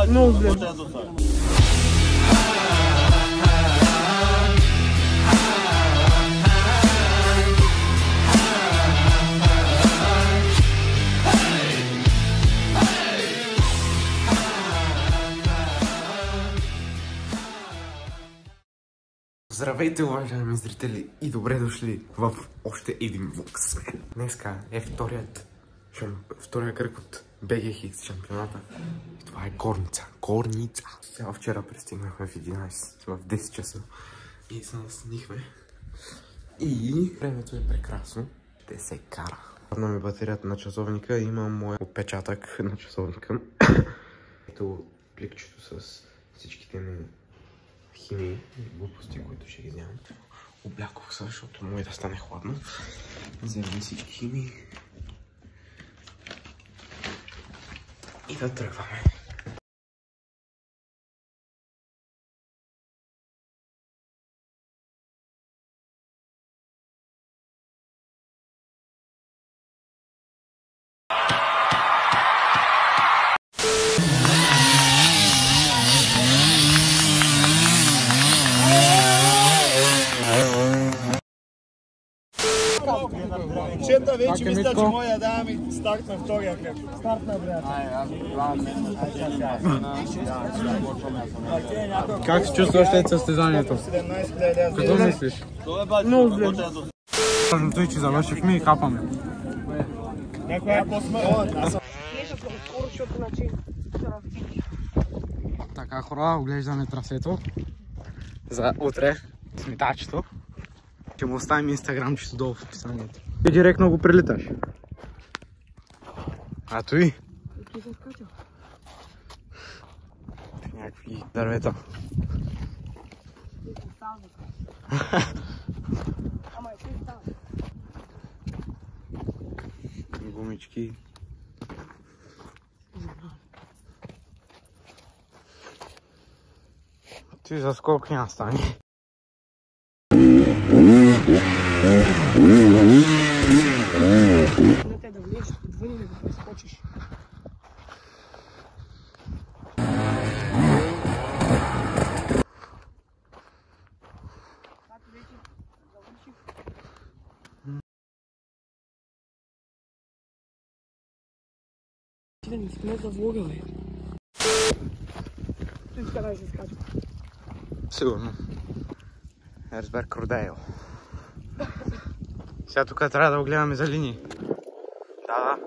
Много зле. Здравейте, уважаеми зрители, и добре дошли в още един влог с мен. Днеска е втория кръг от BGX шампионата. И това е Горница. Сега вчера пристигнахме в 10 часа и се настанихме. И времето е прекрасно. Ще се кара. Падна ми батерията на часовника и имам моя отпечатък на часовника. Ето пликчето с всичките ми химии и глупости, които ще ги вземам. Облякох се, защото му да стане хладно. Вземам всички химии. И да тръгваме. Чета вече мисля, че може да даваме старт на втория кръг. Старт на брата. Как се чувстваш след състезанието? Какво мислиш? Много зле. Важното е, че завършихме и капаме. Някой е по-смърт. Така, хора, оглеждаме трасето за утре, сметачето. Ще му оставим инстаграмчето долу в описанието. И директно го прилиташ. Ато и. Някакви дървета. Гумички. Ти за сколко няма стане? Да влезеш отвън и да го прескочиш. Ти да ми спне за влога, бе. Ти къде се скача? Сигурно. Ерсберг Родейл. Сега тук трябва да го гледаме за линии. Да.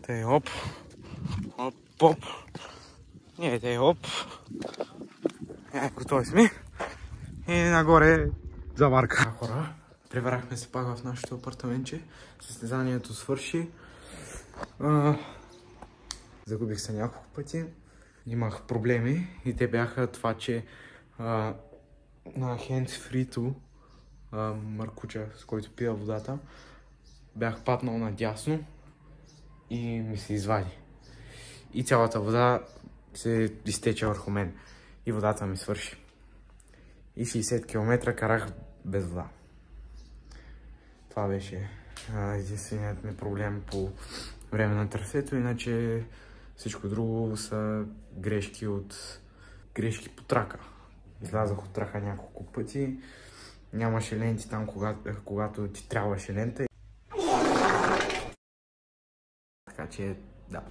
Тей оп. Оп. Не, тей оп. Готови сме. И нагоре заварка. Хора, прибрахме се пак в нашето апартаментче. Състезанието свърши. Загубих се няколко пъти. Имах проблеми и те бяха това, че на хендсфрито маркуча, с който пия водата, бях паднал надясно и ми се извади. И цялата вода се изтече върху мен и водата ми свърши. И 60 км карах без вода. Това беше единственият ми проблем по време на трасето, иначе всичко друго са грешки по трака. Излязах от трака няколко пъти. Нямаше ленти там, когато ти трябваше лента. Така че, да.